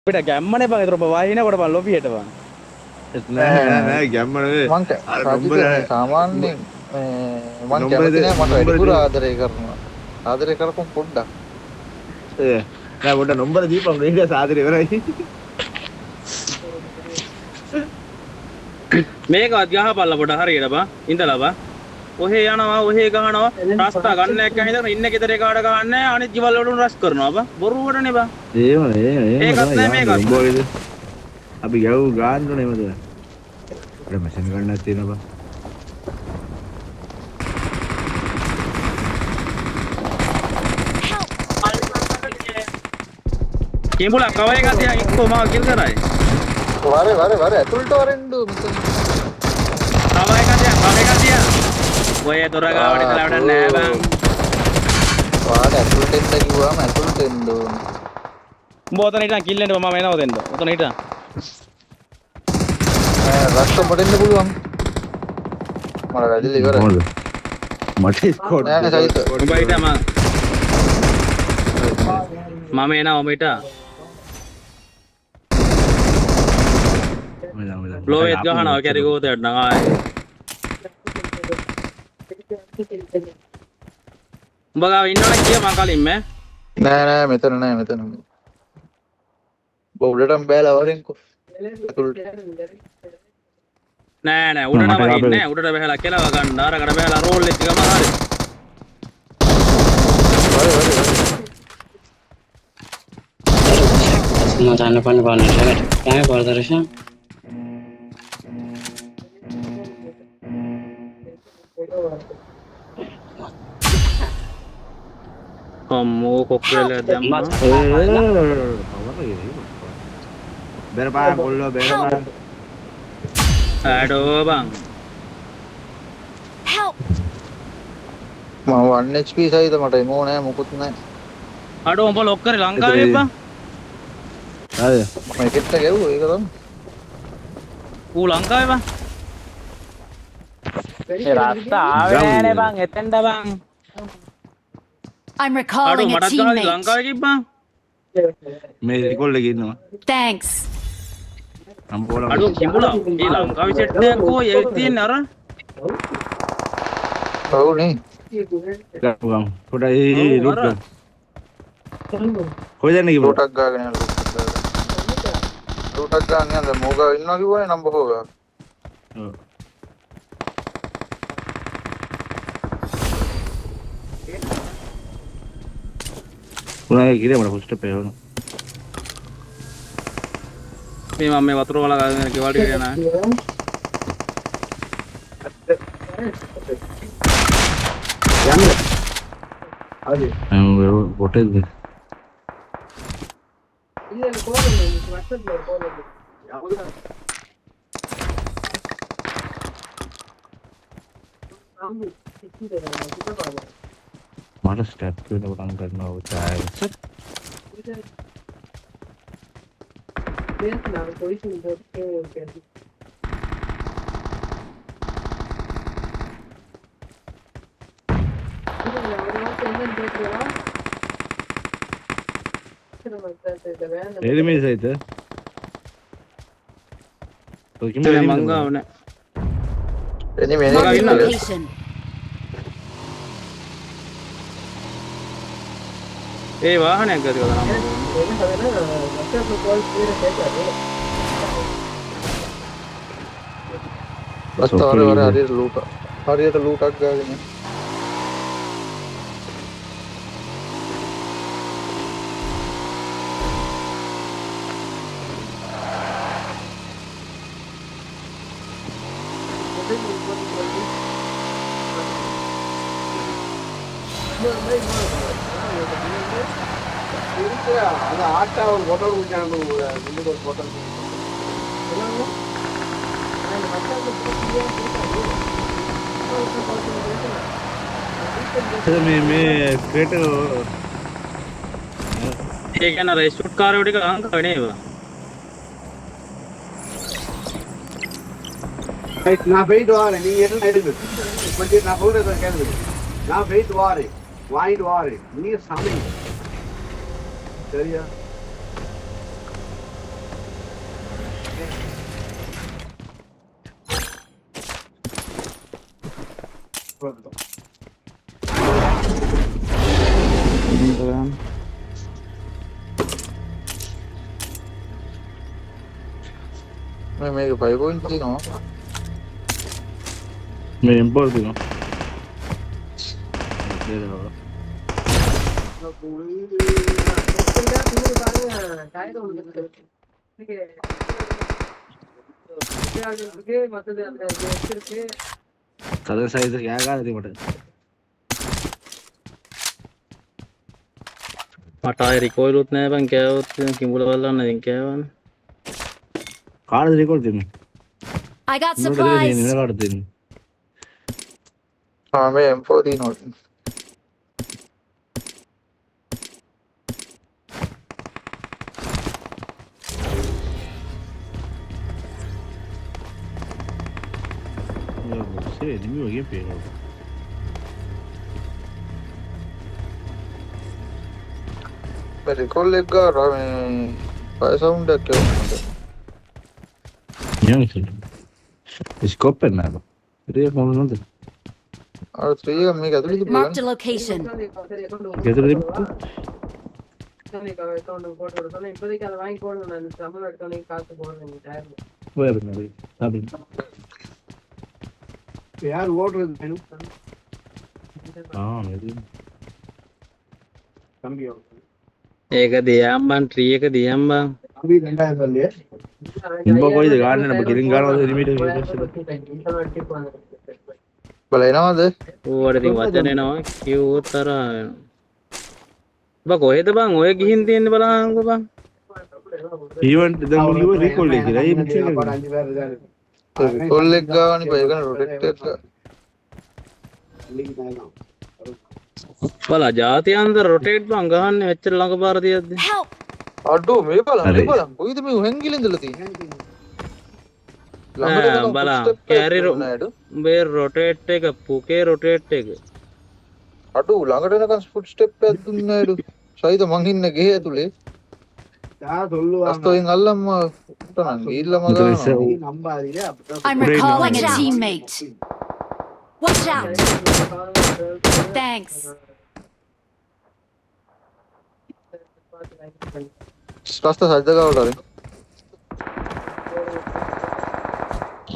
අපිට ගැම්මනේ බං. ඒතර ඔබ වහිනකොට බං ලොබියට බං. නෑ ගැම්ම නෙවෙයි. මං සාමාන්‍යයෙන් මං කැමති නෑ මට වැඩිපුර ආදරය කරනවා. ආදරය කරපම් පොඩ්ඩක්. නෑ පොඩ්ඩක් නම්බර දීපන් රේඩියස් ආදරය ඉවරයි. මේකවත් ගහපල්ලා පොඩ හරියට බං. ඉඳලා බං. ඔහේ යනවා ඔහේ ගහනවා රස්තා ගන්න එක හින්දා ඉන්න ගෙදර එකාට ගහන්නේ අනිත් ජීවල් වලට රස් කරනවා බං. බොරුවටනේ බං. ඒකත් නෑ මේකත්. අපි ගව ගාන්න ඕනේ නේද? අර මැෂින් ගන්නක් තියෙනවා බං. කිඹුලා කව එකක් තියා ඉක්කෝ මාව කිල් කරයි. වරේ ඇතුළට වරෙන්ඩු මෙතන. කව එකක් තියා. ඔය දොර ගාවට ඉතලා වැඩක් නෑ බං. වාඩ ඇතුළට එන්න කිව්වම ඇතුළට එන්න ඕන. උඹ ඔතන හිටන් කිල් එන්න මම එනවා දෙන්න. ඔතන හිටන්. රක්ෂ පොඩෙන්න පුළුවන්. මට වැදිලා ඉවරයි. මට ස්කෝඩ් නෑ සයිත. උඹ හිටන් මම එනවා උඹ හිටන්. ලෝයත් ගහනවා කැරි ගෝතයට නම් ආයේ. උඹ ගාව ඉන්නවනේ කිය මං කලින් මෑ. නෑ මෙතන නෑ මෙතන. උඩටම බෑලා වරෙන්කෝ. නෑ උඩට වහින්නේ නෑ. උඩට බහැලා කෙලව ගන්න. අරකට බහැලා රෝල් එක ගම හරි. Semua tanah pan saya kaya pada terusnya. Kamu koktel damma. Berapa bollo berapa? Aduh bang. මම 1 HP සහිත මට එමෝ නෑ මොකුත් නෑ. අඩෝ උඹ ලොක් කරේ ලංකාවේ බං. හරි. මම එකෙක්ට ගැව්වා ඒක තමයි. ඌ ලංකාවේ බං. ඒ රස්තා ආවේ නෑනේ බං එතෙන්ද බං. I'm recalling a teammate. ලංකාවේ කිව්බං. මේ රිකෝල් එකේ ඉන්නවා. Thanks. අඩෝ කිඹුලා මේ ලංකාවේ සෙට් එකක් කො ඒ තියෙන්නේ අර. ඔව් නේ. ගම් පොඩයි ලුට් ගම්. කොහෙද යන්නේ කිඹුලා? ලෝටක් ගාගෙන යනවා. ලෝටක් ගාගෙන යනවා මොගා ඉන්නවා කිව්වනේ නම්බර් 4 ගා. ඔව්. උනාගේ කිරේ මට පුස්ට පෙවන. මේ මම මේ වතුර වල ගාගෙන කෙවල්ට යනවා. යන්නේ. හරි. බොටෙල්ද? මට ස්ටැප් වෙන පටන් ගන්නවා උචාය. ఏది మిస్ అయితే මේ මංගාව නෑ. එනි Mark the මෙනේ location. ඒ වාහනයක් ගති කරනවා. රස්තාවර වර හරියට ලූට්. හරියට ලූටක් ගාගෙන. මේ ක්‍රේට ඒ කියන්නේ රෙස්ටෝරන්ට් කාර්යෝ ටික ලංකාවේ නේද? நான் போயிட்டு வாரேன். நீங்க என்ன எடுங்க கொஞ்சம் நான் சொல்றத கேளுங்க. நான் போயிட்டு வாரேன், வாங்கிட்டு வாரேன், நீங்க சமைங்க சரியா? මේක 5 point තියෙනවා. මේ M4 තියෙනවා. කලර් සයිස් එක ගෑ ගන්න ඉතින් මට. මට ආයෙ රිකෝයිල් උත් නැහැ බං කෑවොත් කිඹුල බලන්න ඉතින් කෑවනේ. කාටද රෙකෝඩ් දෙන්නේ? I got නේද supplies. කාටද දෙන්නේ? මේ M4 තියෙනවා. Você é de mil aqui, pega. මේ රිකෝල් එක ගාලා මේ ෆයර් සවුන්ඩ් එකක් එවනවා. Não, isso. Scope é nada. Queria como não tem. අර 3 එක මේක ඇතුළේ තිබුණා. Marked a location. Quer dizer, voy a ver, está bien. யார் ஓடுறது Ah, meu Deus. தம்பி ඒක දියම් බං ට්‍රී එක දියම් බං. தம்பி 2000 சொல்லி Imba koi de gaane na kirin gaana de limit එක. බල එනවද? ඌවට ඉතින් වචන එනවා කිව්වොත් අර බං කොහෙද බං ඔය ගිහින් තියෙන්නේ බලහන්කෝ බං. Event දැන් මුලිව recall එක කියලා. ඒ මිච්චේ. 5 பேர் இருக்காரு රිකෝල් එක ගාවනි බය ගන්න රොටේට් එක. බලා ජාත්‍යන්තර රොටේට් බං ගහන්නේ මෙච්චර ළඟ පාර තියද්දි. Help! අඩෝ මේ බලන්න කොයිද මේ හැංගිලා ඉඳලා තියෙන්නේ? බලා කැරි උඹේ රොටේට් එක පුකේ රොටේට් එක. අඩෝ ළඟට එනකන් ෆුට් ස්ටෙප් එකක් දුන්නේ නෑඩු. සයිද මං ඉන්න ගෙහ ඇතුලේ. யா சொல்லுவாங்க අස්තෝෙන් අල්ලම්ම උටනන් ගිහිල්ලා මග நீ நம்பாதீங்க அப்படிதான் I'm recalling a teammate. Watch out! Thanks. රස්ත සද්ද ගාවට හරි.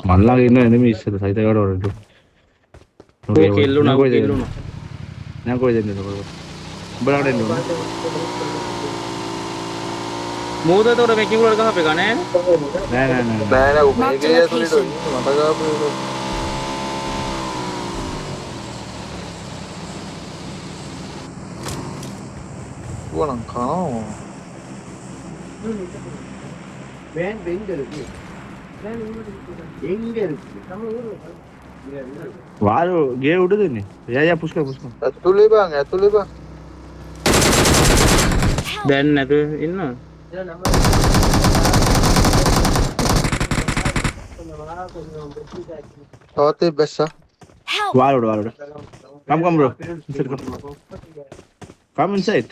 මල්ලාගේ ඉන්න enemy ඉස්සර සයිත ගාඩ වරට. ඌ කිල්ලුණා කිල්ලුණා. නෑ කොයි දෙන්නේ කොයි. උඹලාට එන්න ඕන. මූද එතකොට මේ කිඹුලට ගහපේ ගා නෑ. නෑ නෑ නෑ. නෑ නෑ Mark මේකේ the ඇතුලේ location. මට ගාපු එක. වණන් කනවා. வேன் எங்க இருக்கு எங்க இருக்கு நம்ம ஊரு වාරු ගේ උඩ දෙන්නේ. යා පුෂ් කර පුෂ් කර. ඇතුලේ බං ඇතුලේ බං. දැන් නැතු ඉන්නවා. තවත් ඒ බැස්සා. Help! වාරුඩ වාරුඩ. Come bro. Inside come. Come inside.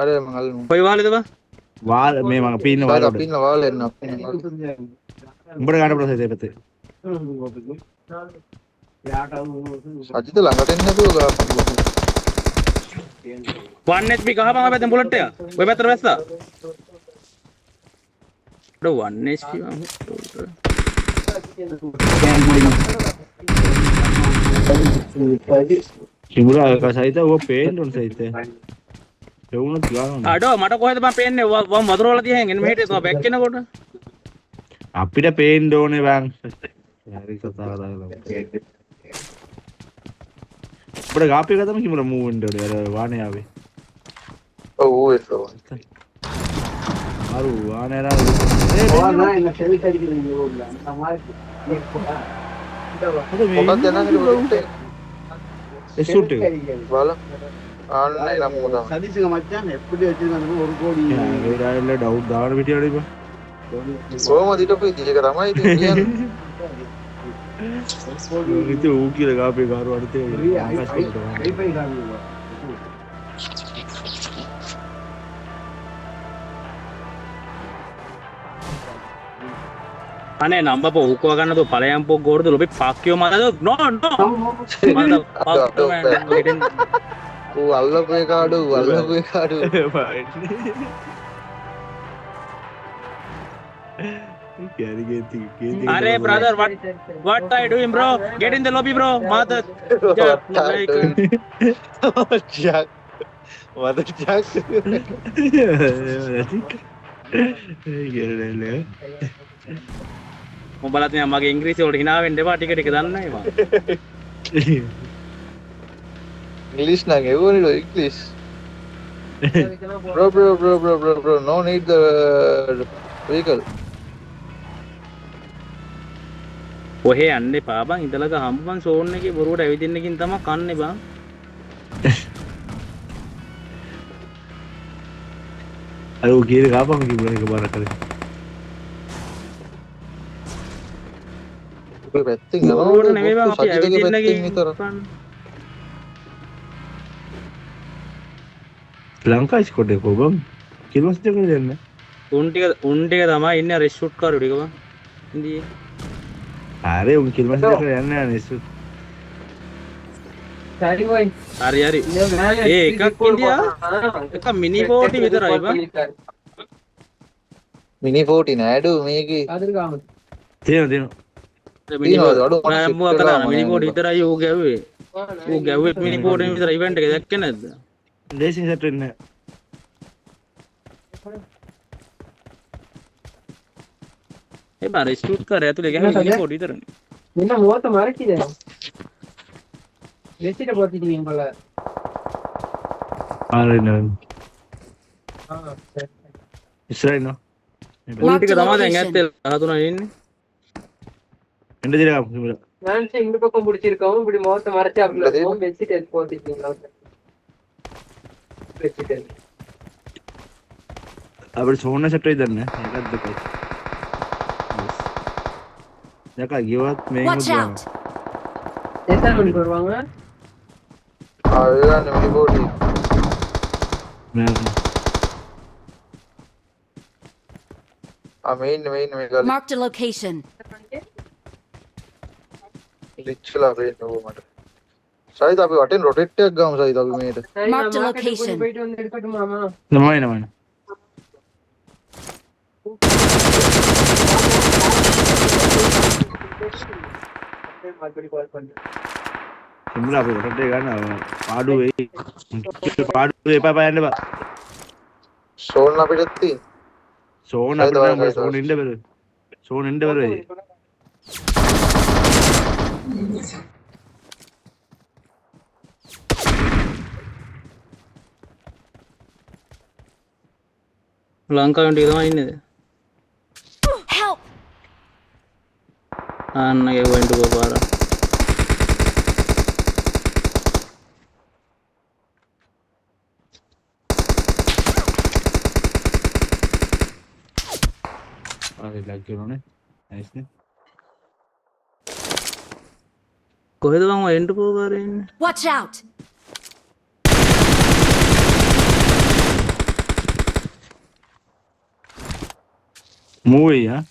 අර මං අල්ලමු. කොයි වාලේද බං? වාල් මේ මම පින්න වාල වාරුඩ. අපින්න වාල එන්න අපින්න. උඹට ගන්න ප්‍රොසෙස් එක පැත්තේ. අජිත ළඟට එන්න නැතුව ගාපන්. 1 HP ගහපන් අපේ දැන් බුලට් එක. ඔය පැත්තට වැස්සා. ඩෝ 1 HP කිඹුලා එක සයිත ඔය පේන්න ඕන සයිත. ඒ වුණත් ගානවා. අඩෝ මට කොහෙද මම පේන්නේ වම් වතුර වල තියහෙන් එන්න මෙහෙට තමයි බැක් වෙනකොට. අපිට පේන්න ඕනේ බං. හරි කතා කරලා. අපිට ගාපේ ගතම කිඹුලා මූව් වෙන්න ඕනේ. අර වානේ ආවේ. ඔව් ඒක. අර වානේ ආවා. போனா என்ன செவி கடிக்கிறீங்க ஊர்ல அந்த மாதிரி මොකක්ද යනන්නේ රොටේට් එක. ඒ ෂූට් එක. වාල ආන්නේ නම් මොකද. சதீஷுங்க மச்சான் எப்படி வச்சிருக்காங்க 1 கோடி ඒ රායල ඩවුට් දාන පිටියට ඉබ. කොහමද ඊට පස්සේ ඒක තමයි ඉතින් කියන්නේ. ඉතින් ඌ කියලා ගාපේ කාරු අනිතේ. ஹைஃபை காணுங்க අනේ නම්බ පොක්කව ගන්න තෝ පලයන් පොක් ගෝඩද ලොබි පක්කියෝ මතද නෝ නෝ මත ඌ අල්ලපු එක අඩු අල්ලපු එක අඩු अरे brother what are you doing bro get in the lobby bro mother jack mother jack උඹලත් නේ මගේ ඉංග්‍රීසි වලට hina වෙන්න එපා ටික ටික දන්නයි මම english නම් එවුනේ english bro no need the vehicle ඔහෙ යන්න එපා බං ඉතලක හම්බන් සෝන් එකේ බොරුවට ඇවිදින්නකින් තමයි කන්නේ බං අර ඔය කීර ගාපම කිව්වා එක බාර කරේ ඔය පැත්තෙන් බොරුවට නෙමෙයි බං අපි පැත්තෙන් විතර ඇවිදින්නකින් ලංකා ස්කොඩ් එක කොබම් කිලෝස් දෙක දෙන්න උන් ටික තමයි ඉන්නේ අර ෂූට් කාරු ටික බං ඉන්දියේ අरे उन किलोमीटर देख रहे हैं ना इस හරි හරි ඒ එකක් ඉන්දියා එක මිනි බෝටි විතරයි බං මිනි 40 නෑඩු මේකේ තියෙන මිනි මිනි බෝටි විතරයි ඌ ගැව්වේ මිනි බෝටි විතර ඉවෙන්ට් එක දැක්කේ නැද්ද ලේසින් සෙට් වෙන්නේ ඒ බාර ෂූට් කර ඇතුලේ ගහන මිනි බෝටි විතරනේ ನಿನ್ನ 30 ಮಾರ್ಕಿದೆ ಎಷ್ಟು ಬರ್ತಿದೀವಿ ಇಂಬಳ අර නෝ ಹಾ ಸರಿ ඉස්සරහින් නෝ උන් ටික තමයි දැන් ඇත්තේ 13 ඉන්නේ එන්න දිලා ගමු நான் இந்த பக்கம் பிடிச்சிருக்கோம் இப்படி முகத்தை மறைச்சாப்ல பெட்ஷீட் எடுத்து போத்திட்டீங்களா பெட்ஷீட் අපිට සෝන්න සෙට් වෙයි දන්නේ ඒකත් දෙකයි දැක ගියවත් මේක Watch out! எத்தனை மணிக்கு வருவாங்க அதுதான் மினி 40 main මේක Marked a location. ලිච්චලා වෙන්න ඕ මට සයිද අපි වටෙන් රොටේට් එකක් ගමු සයිද අපි මේකට Marked a location. போயிட்டு வந்து எடுக்கட்டுமாமா නමයි மறுபடி கால் பண்றேன் සිම්ලා අපි රොටේට් එක ගන්න පාඩු වෙයි පාඩු එපා යන්න බා සෝන් අපිට තියෙන සෝන් අපිට සෝන් ඉන්න බැරි සෝන් ඉන්න බැරි ලංකාවෙන් ටික තමයි ඉන්නේද Help! අන්න ගෙවෙන්න ගෝපාර අර ලැග් කරනනේ නයිස් නේ කොහෙද මම එන්න ගෝපාරේ ඉන්නේ Watch out! मूवी हां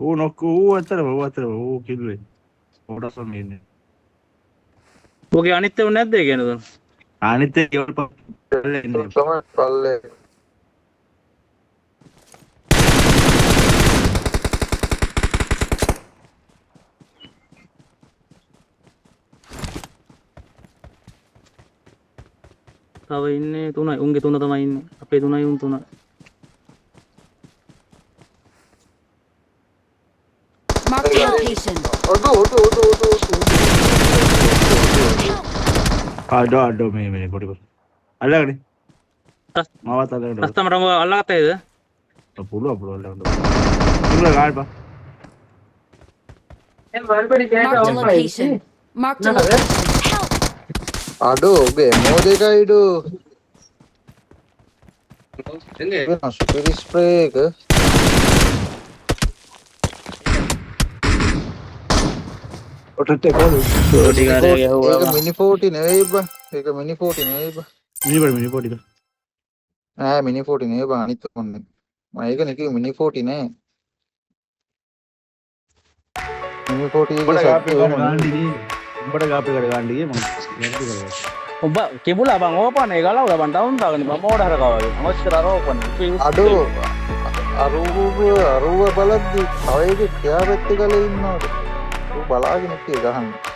वो नोको वो किल्ले थोड़ा सा मैंने ඔගේ අනිත් ඒවා නැද්ද ඒ කියන්නේ දුන්න අනිත් ඒවල් පල්ලේ ඉන්නේ තමයි පල්ලේ තව ඉන්නේ තුනයි උන්ගේ තුන තමයි ඉන්නේ අපේ තුනයි උන් තුනයි Marked a location. ඔඩෝ අඩෝ මේ පොඩි පොඩි අල්ලගනේ මාවත් අල්ලගන්න කස්ටමරම අල්ලගත්තේද පුළුවන් අල්ලගන්න ඉන්න ගාල්පා மறுபடி Marked a கேட்டா location. Marked a location. Help! අඩෝ ඔබේ මොදේකයිඩෝ වෙනස් සුපර් ස්ප්‍රේ එක ඔටට එක ඩෝටි කාරේ ගහුවා ඒක මිනි 40 නෙවෙයි බා ඒක මිනි 40 නෙවෙයි බා. මිනි පොඩි නෑ මිනි 40 නෙවෙයි බා අනිත් ඔන්නේ. මම ඒක නේ කිව්වේ මිනි 40 නෑ. මිනි 40 උඹට එක ගාපේ සත්‍යම ගන්න ගියේ උඹට ගාපේ ගන්න ගියේ මම නැති කරලා ඔබ කිබුලා බං ඕපන් ඒ ගලවලා බං ඩවුන් දාගන්න බං මෝඩ හරකවල අවශ්‍ය කරා ඕපන් අඩෝ අරුව බලද්දි තව එකේ තියා පැත්තේ ගලේ ඉන්නවද? ඌ බලාගෙන ඉතින් ගහන්නේ.